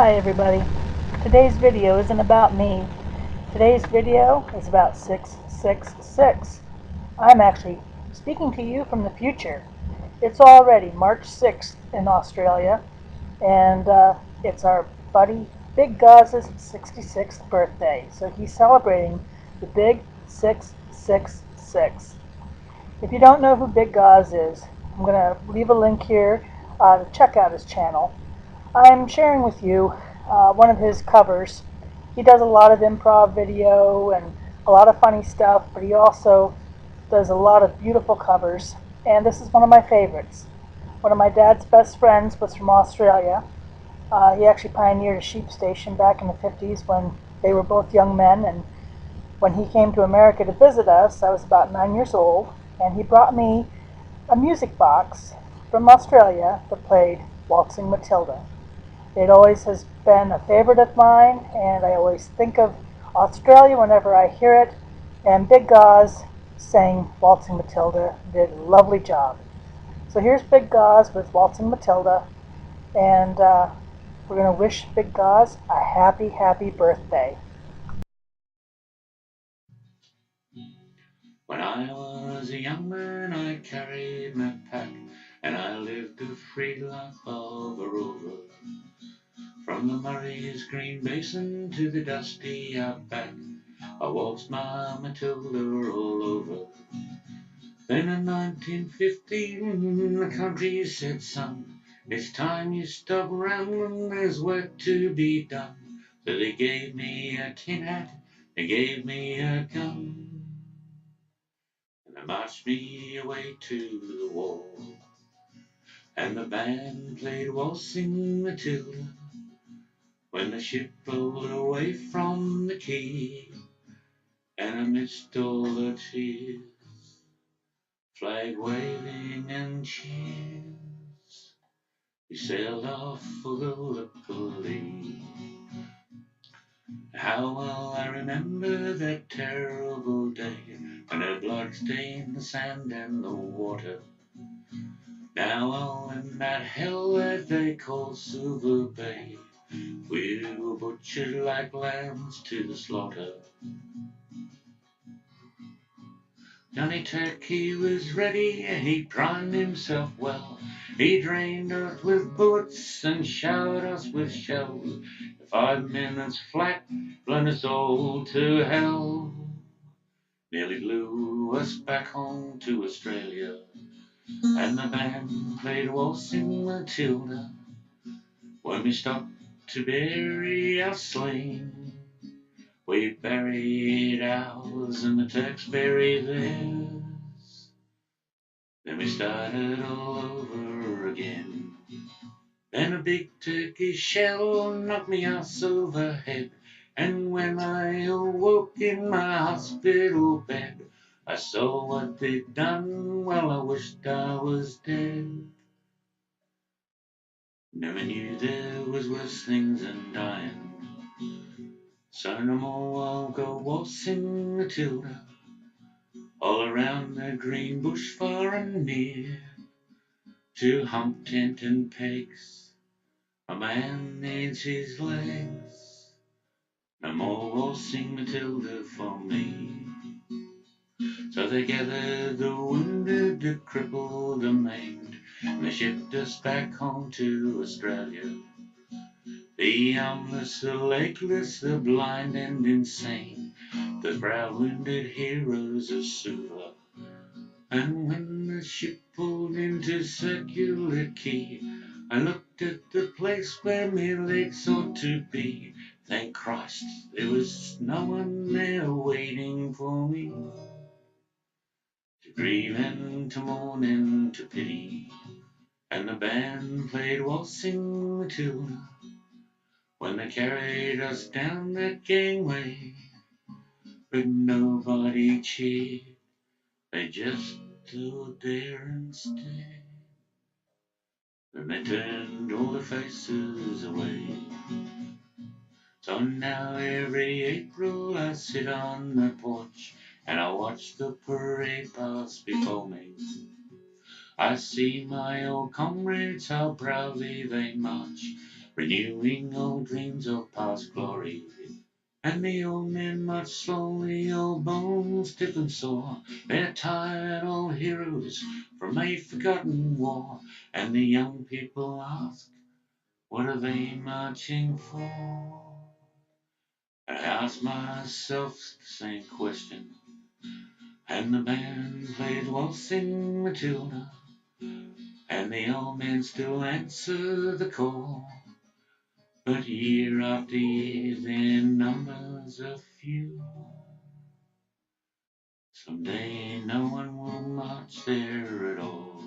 Hi everybody. Today's video isn't about me. Today's video is about 666. I'm actually speaking to you from the future. It's already March 6th in Australia, and it's our buddy Big Gaz's 66th birthday. So he's celebrating the Big 666. If you don't know who Big Gaz is, I'm going to leave a link here to check out his channel. I'm sharing with you one of his covers. He does a lot of improv video and a lot of funny stuff, but he also does a lot of beautiful covers, and this is one of my favorites. One of my dad's best friends was from Australia. He actually pioneered a sheep station back in the 50s when they were both young men, and when he came to America to visit us, I was about 9 years old, and he brought me a music box from Australia that played Waltzing Matilda. It always has been a favorite of mine, and I always think of Australia whenever I hear it. And Big Gaz sang Waltzing Matilda, did a lovely job. So here's Big Gaz with Waltzing Matilda, and we're going to wish Big Gaz a happy, happy birthday. When I was a young man, I carried my pack, and I lived a free life of a rover. From the Murray's green basin to the dusty outback, I waltzed my Matilda all over. Then in 1915, the country said, son, it's time you stop rambling, there's work to be done. So they gave me a tin hat, they gave me a gun, and they marched me away to the war. And the band played Waltzing Matilda when the ship pulled away from the quay. And amidst all the tears, flag waving and cheers, we sailed off for Gallipoli. How well I remember that terrible day when our blood stained the sand and the water. Now all in that hell that they call Silver Bay, we were butchered like lambs to the slaughter. Johnny Turkey was ready and he primed himself well. He drained us with bullets and showered us with shells. 5 minutes flat, blown us all to hell. Nearly blew us back home to Australia. And the band played Waltzing Matilda when we stopped to bury our slain. We buried ours and the Turks buried theirs. Then we started all over again. Then a big Turkish shell knocked me ass overhead, and when I awoke in my hospital bed, I saw what they'd done. Well, I wished I was dead. Never knew there was worse things than dying. So no more I'll go waltzing Matilda all around the green bush far and near, to hump tent and pegs. A man needs his legs. No more waltzing Matilda for me. So they gathered the wounded, the crippled, the maimed, and they shipped us back home to Australia. The armless, the legless, the blind and insane, the brow wounded heroes of Suva. And when the ship pulled into Circular Quay, I looked at the place where my legs ought to be. Thank Christ, there was no one there waiting for me to grieve and to mourn and to pity. And the band played Waltzing Matilda when they carried us down that gangway, but nobody cheered. They just stood there and stared. Then they turned all their faces away. So now every April I sit on the porch and I watch the parade pass before me. I see my old comrades, how proudly they march, renewing old dreams of past glory. And the old men march slowly, old bones stiff and sore. They're tired old heroes from a forgotten war. And the young people ask, what are they marching for? I ask myself the same question. And the band played Waltzing Matilda. And the old men still answer the call. But year after year their numbers are few. Someday no one will march there at all.